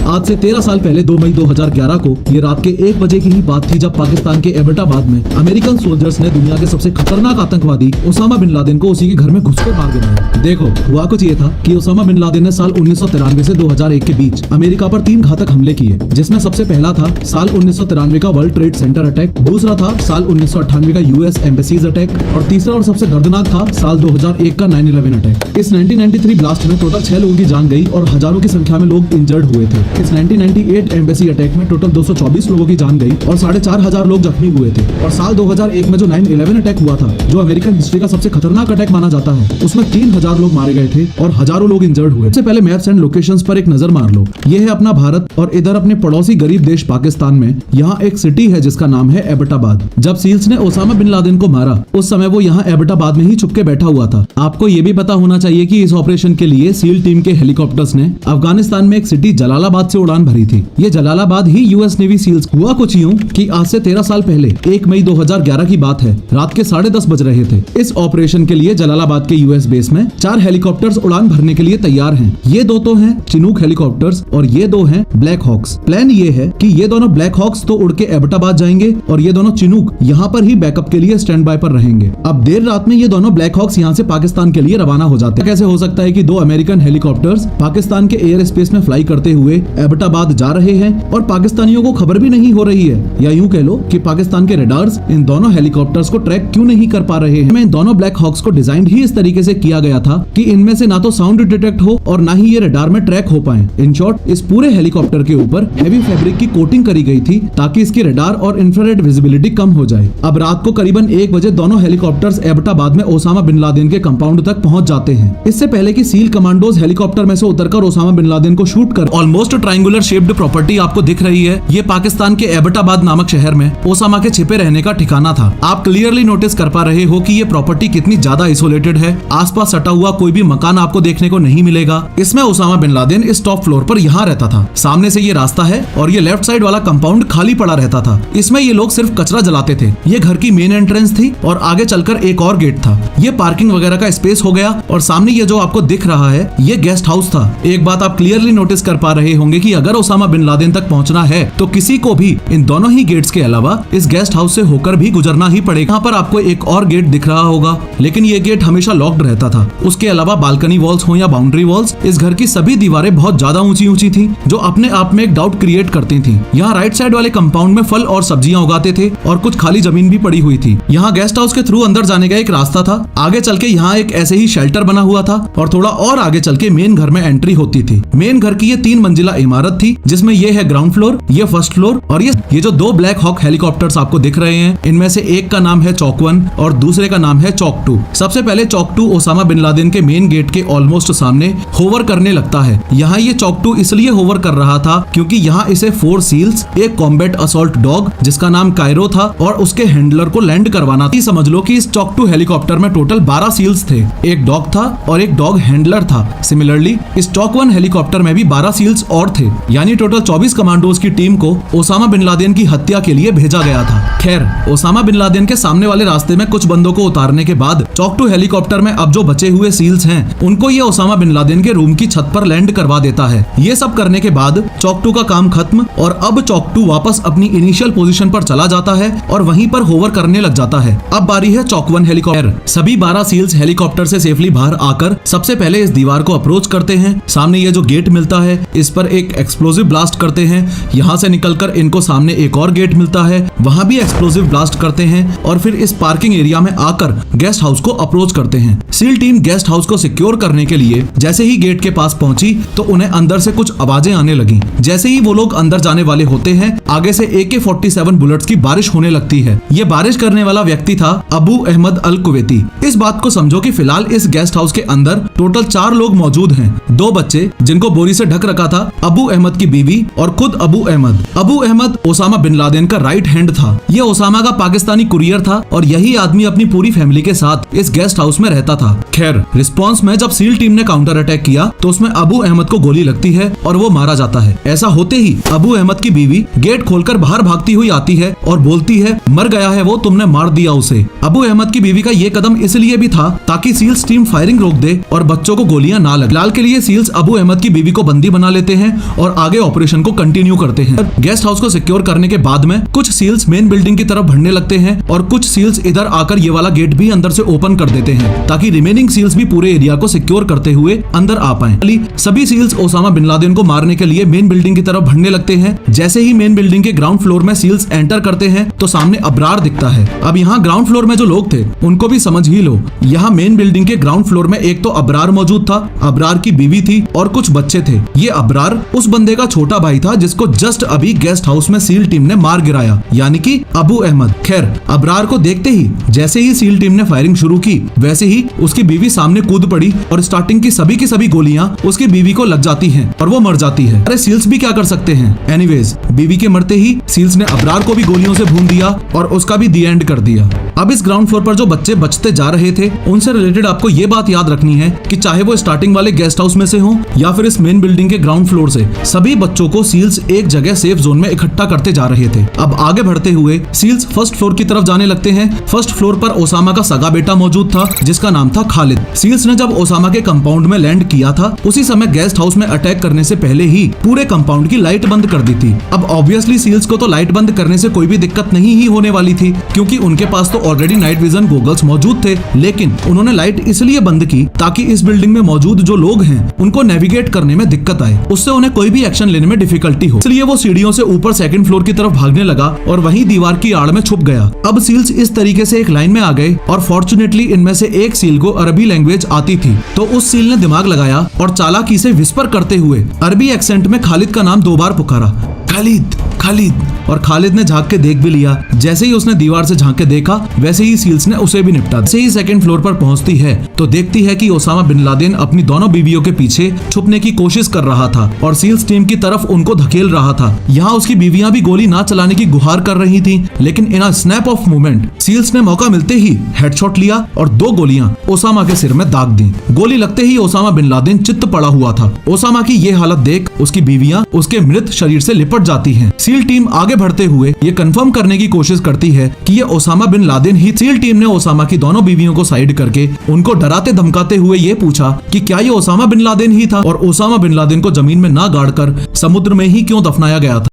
आज से 13 साल पहले 2 मई 2011 को ये रात के 1 बजे की ही बात थी जब पाकिस्तान के एबटाबाद में अमेरिकन सोल्जर्स ने दुनिया के सबसे खतरनाक आतंकवादी ओसामा बिन लादेन को उसी के घर में घुसकर मार गिराया। देखो, हुआ कुछ ये था कि ओसामा बिन लादेन ने साल 1993 से 2001 के बीच अमेरिका पर 3 घातक हमले किए, जिसमें सबसे पहला था साल 1993 का वर्ल्ड ट्रेड सेंटर अटैक, दूसरा था साल 1998 का यूएस एम्बेसीज अटैक और तीसरा और सबसे दर्दनाक था साल 2001 का 9/11 अटैक। इस 1993 ब्लास्ट में टोटल 6 लोगों की जान गई और हजारों की संख्या में लोग इंजर्ड हुए थे। इस 1998 एम्बेसी अटैक में टोटल 224 लोगों की जान गई और 4,500 लोग जख्मी हुए थे। और साल 2001 में जो 9/11 अटैक हुआ था, जो अमेरिकन हिस्ट्री का सबसे खतरनाक अटैक माना जाता है, उसमें 3,000 लोग मारे गए थे और हजारों लोग इंजर्ड हुए। सबसे पहले मैप्स एंड लोकेशंस पर एक नजर मार लो। ये है अपना भारत और इधर अपने पड़ोसी गरीब देश पाकिस्तान में यहाँ एक सिटी है जिसका नाम है एबटाबाद। जब सील्स ने ओसामा बिन लादेन को मारा, उस समय वो यहाँ एबटाबाद में ही छुपके बैठा हुआ था। आपको ये भी पता होना चाहिए कि इस ऑपरेशन के लिए सील टीम के हेलीकॉप्टर्स ने अफगानिस्तान में एक सिटी जलालाबाद से उड़ान भरी थी। ये जलालाबाद ही यूएस नेवी सील्स। हुआ कुछ यूं कि आज से 13 साल पहले 1 मई 2011 की बात है, रात के 10:30 बज रहे थे। इस ऑपरेशन के लिए जलालाबाद के यूएस बेस में 4 हेलीकॉप्टर्स उड़ान भरने के लिए तैयार हैं। ये 2 तो हैं चिनूक हेलीकॉप्टर्स और ये 2 हैं ब्लैक हॉक्स। प्लान ये है कि ये दोनों ब्लैक हॉक्स तो उड़ के एबटाबाद जाएंगे और ये दोनों चिनूक यहाँ पर ही बैकअप के लिए स्टैंड बाय पर रहेंगे। अब देर रात में ये दोनों ब्लैक हॉक्स यहाँ से पाकिस्तान के लिए रवाना हो जाते हैं। कैसे हो सकता है कि 2 अमेरिकन हेलीकॉप्टर्स पाकिस्तान के एयर स्पेस में फ्लाई करते हुए एबटाबाद जा रहे हैं और पाकिस्तानियों को खबर भी नहीं हो रही है, या यूं कह लो कि पाकिस्तान के रडार्स इन दोनों हेलीकॉप्टर्स को ट्रैक क्यों नहीं कर पा रहे हैं। इन दोनों ब्लैक हॉक्स को डिजाइन ही इस तरीके से किया गया था कि इनमें से ना तो साउंड डिटेक्ट हो और ना ही ये रडार में ट्रैक हो पाए। इन शॉर्ट, इस पूरे हेलीकॉप्टर के ऊपर हैवी फैब्रिक की कोटिंग करी गई थी ताकि इसकी रडार और इंफ्रारेड विजिबिलिटी कम हो जाए। अब रात को करीबन 1 बजे दोनों हेलीकॉप्टर्स एबटाबाद में ओसामा बिन लादेन के कंपाउंड तक पहुंच जाते हैं। इससे पहले कि सील कमांडोज हेलीकॉप्टर में से उतरकर ओसामा बिन लादेन को शूट कर ऑलमोस्ट ट्रायंगुलर शेप्ड प्रॉपर्टी आपको दिख रही है, ये पाकिस्तान के एबटाबाद नामक शहर में ओसामा के छिपे रहने का ठिकाना था। आप क्लियरली नोटिस कर पा रहे हो कि ये प्रॉपर्टी कितनी ज्यादा आइसोलेटेड है। आसपास सटा हुआ कोई भी मकान आपको देखने को नहीं मिलेगा। इसमें ओसामा बिन लादेन इस टॉप फ्लोर पर यहाँ रहता था। सामने से ये रास्ता है और ये लेफ्ट साइड वाला कंपाउंड खाली पड़ा रहता था। इसमें ये लोग सिर्फ कचरा जलाते थे। ये घर की मेन एंट्रेंस थी और आगे चलकर एक और गेट था। ये पार्किंग वगैरह का स्पेस हो गया और सामने ये जो आपको दिख रहा है ये गेस्ट हाउस था। एक बात आप क्लियरली नोटिस कर पा रहे होंगे कि अगर ओसामा बिन लादेन तक पहुंचना है तो किसी को भी इन दोनों ही गेट्स के अलावा इस गेस्ट हाउस से होकर भी गुजरना ही पड़ेगा। यहाँ पर आपको एक और गेट दिख रहा होगा, लेकिन ये गेट हमेशा लॉक्ड रहता था। उसके अलावा बालकनी वॉल्स हो या बाउंड्री वॉल्स, इस घर की सभी दीवारें बहुत ज्यादा ऊंची थी जो अपने आप में एक डाउट क्रिएट करती थी। यहाँ राइट साइड वाले कंपाउंड में फल और सब्जियां उगाते थे और कुछ खाली जमीन भी पड़ी हुई थी। यहाँ गेस्ट हाउस के थ्रू अंदर जाने का एक रास्ता था। आगे चल के यहाँ एक ऐसे ही शेल्टर बना हुआ था और थोड़ा और आगे चल के मेन घर में एंट्री होती थी। मेन घर की ये 3 मंजिला इमारत थी जिसमें ये है ग्राउंड फ्लोर, ये फर्स्ट फ्लोर और ये जो 2 ब्लैक हॉक हेलीकॉप्टर्स आपको दिख रहे हैं, इनमें से एक का नाम है चौक 1 और दूसरे का नाम है चौक 2। सबसे पहले चौक 2 ओसामा बिन लादेन के मेन गेट के ऑलमोस्ट सामने होवर करने लगता है। यहाँ ये चौक 2 इसलिए होवर कर रहा था क्योंकि यहाँ इसे 4 सील्स, एक कॉम्बैट असॉल्ट डॉग जिसका नाम कायरो था और उसके हैंडलर को लैंड करवाना था। समझ लो कि इस चौक 2 हेलीकॉप्टर में टोटल 12 सील्स थे, एक डॉग था और एक डॉग हैंडलर था। सिमिलरली इस चौक 1 हेलीकॉप्टर में भी 12 सील्स और थे, यानी टोटल 24 कमांडोज की टीम को ओसामा बिन लादेन की हत्या के लिए भेजा गया था। खैर, ओसामा बिन लादेन के सामने वाले रास्ते में कुछ बंदों को उतारने के बाद चौक 2 हेलीकॉप्टर में अब जो बचे हुए सील्स हैं उनको ये ओसामा बिन लादेन के रूम की छत पर लैंड करवा देता है। ये सब करने के बाद चौक 2 का काम खत्म और अब चौक 2 वापस अपनी इनिशियल पोजीशन पर चला जाता है और वहीं पर होवर करने लग जाता है। अब बारी है चौक 1 हेलीकॉप्टर। सभी 12 सील्स हेलीकॉप्टर से सेफली बाहर आकर सबसे पहले इस दीवार को अप्रोच करते हैं। सामने ये जो गेट मिलता है इस पर एक एक्सप्लोसिव ब्लास्ट करते हैं। यहाँ से निकलकर इनको सामने एक और गेट मिलता है, वहां भी एक्सप्लोसिव ब्लास्ट करते हैं और फिर इस पार्किंग एरिया में आकर गेस्ट हाउस को अप्रोच करते हैं। सील टीम गेस्ट हाउस को सिक्योर करने के लिए जैसे ही गेट के पास पहुंची तो उन्हें अंदर से कुछ आवाजें आने लगी। जैसे ही वो लोग अंदर जाने वाले होते हैं आगे से AK-47 बुलेट्स की बारिश होने लगती है। ये बारिश करने वाला व्यक्ति था अबू अहमद अल कुवैती। इस बात को समझो कि फिलहाल इस गेस्ट हाउस के अंदर टोटल 4 लोग मौजूद हैं। 2 बच्चे जिनको बोरी से ढक रखा था, अबू अहमद की बीवी और खुद Abu Ahmed. Abu Ahmed Osama bin Laden का राइट हैंड था। ये ओसामा का पाकिस्तानी कुरियर था और यही आदमी अपनी पूरी फैमिली के साथ इस गेस्ट हाउस में रहता था। खैर, रिस्पॉन्स में जब सील टीम ने काउंटर अटैक किया तो उसमें अबू अहमद को गोली लगती है और वो मारा जाता है। ऐसा होते ही अबू अहमद की बीवी गेट खोलकर बाहर भागती हुई आती है और बोलती है, मर गया है वो, तुमने मार दिया उसे। अबू अहमद की बीवी का ये कदम इसलिए भी था ताकि सील्स टीम फायरिंग रोक दे और बच्चों को गोलियां ना लगे। फिलहाल के लिए सील्स अबू अहमद की बीवी को बंदी बना लेते हैं और आगे ऑपरेशन को कंटिन्यू करते हैं। गेस्ट हाउस को सिक्योर करने के बाद में कुछ सील्स मेन बिल्डिंग की तरफ बढ़ने लगते हैं और कुछ सील्स इधर आकर ये वाला गेट भी अंदर से ओपन कर देते हैं ताकि रिमेनिंग सील्स भी पूरे एरिया को सिक्योर करते हुए अंदर आ पाए। सभी सील्स ओसामा बिन लादेन को मारने के लिए मेन बिल्डिंग की तरफ बढ़ने लगते हैं। जैसे ही मेन बिल्डिंग के ग्राउंड फ्लोर में सील्स एंटर करते हैं तो सामने अबरार दिखता है। अब यहाँ ग्राउंड फ्लोर में जो लोग थे उनको भी समझ ही लो। यहाँ मेन बिल्डिंग के ग्राउंड फ्लोर में एक तो अबरार मौजूद था, अबरार की बीवी थी और कुछ बच्चे थे। ये अबरार उस बंदे का छोटा भाई था जिसको जस्ट अभी गेस्ट हाउस में सील टीम ने मार गिराया, यानी कि अबू अहमद। खैर, अबरार को देखते ही जैसे ही सील टीम ने फायरिंग शुरू की वैसे ही उसकी बीवी सामने कूद पड़ी और स्टार्टिंग की सभी गोलियां उसकी बीवी को लग जाती हैं और वो मर जाती है। अरे सील्स भी क्या कर सकते हैं। एनीवेज, बीवी के मरते ही सील्स ने अबरार को भी गोलियों से भून दिया और उसका भी दी एंड कर दिया। अब इस ग्राउंड फ्लोर पर जो बच्चे बचते जा रहे थे उनसे रिलेटेड आपको ये बात याद रखनी है कि चाहे वो स्टार्टिंग वाले गेस्ट हाउस में से हो या फिर इस मेन बिल्डिंग के ग्राउंड फ्लोर से, सभी बच्चों को सील्स एक जगह सेफ जोन में इकट्ठा करते जा रहे थे। अब आगे बढ़ते हुए सील्स फर्स्ट फ्लोर की तरफ जाने लगते हैं। फर्स्ट फ्लोर पर ओसामा का सगा बेटा मौजूद था जिसका नाम था खालिद। सील्स ने जब ओसामा के कंपाउंड में लैंड किया था उसी समय गेस्ट हाउस में अटैक करने से पहले ही पूरे कंपाउंड की लाइट बंद कर दी थी। अब ऑब्वियसली सील्स को तो लाइट बंद करने से कोई भी दिक्कत नहीं ही होने वाली थी क्योंकि उनके पास तो ऑलरेडी नाइट विजन गॉगल्स मौजूद थे, लेकिन उन्होंने लाइट इसलिए बंद की ताकि इस बिल्डिंग में मौजूद जो लोग हैं उनको नेविगेट करने में दिक्कत आए, उससे उन्हें कोई भी एक्शन लेने में डिफिकल्टी हो। इसलिए वो सीढ़ियों से ऊपर सेकंड फ्लोर की तरफ भागने लगा और वहीं दीवार की आड़ में छुप गया। अब सील्स इस तरीके से एक लाइन में आ गए और फॉर्चुनेटली इनमें से एक सील को अरबी लैंग्वेज आती थी, तो उस सील ने दिमाग लगाया और चालाकी से विस्पर करते हुए अरबी एक्सेंट में खालिद का नाम 2 बार पुकारा, खालिद खालिद। और खालिद ने झांक के देख भी लिया। जैसे ही उसने दीवार से झांक के देखा वैसे ही सील्स ने उसे भी निपटा। जैसे ही सेकंड फ्लोर पर पहुंचती है तो देखती है कि ओसामा बिन लादेन अपनी दोनों बीवियों के पीछे छुपने की कोशिश कर रहा था और सील्स टीम की तरफ उनको धकेल रहा था। यहाँ उसकी बीवियां भी गोली ना चलाने की गुहार कर रही थी, लेकिन in a snap of movement seals ने मौका मिलते ही हेडशॉट लिया और 2 गोलियां ओसामा के सिर में दाग दी। गोली लगते ही ओसामा बिन लादेन चित्त पड़ा हुआ था। ओसामा की ये हालत देख उसकी बीवियां उसके मृत शरीर से लिपट जाती हैं। सील टीम आगे बढ़ते हुए ये कंफर्म करने की कोशिश करती है कि ये ओसामा बिन लादेन ही। सील टीम ने ओसामा की दोनों बीवियों को साइड करके उनको डराते धमकाते हुए ये पूछा कि क्या ये ओसामा बिन लादेन ही था और ओसामा बिन लादेन को जमीन में ना गाड़कर समुद्र में ही क्यों दफनाया गया था।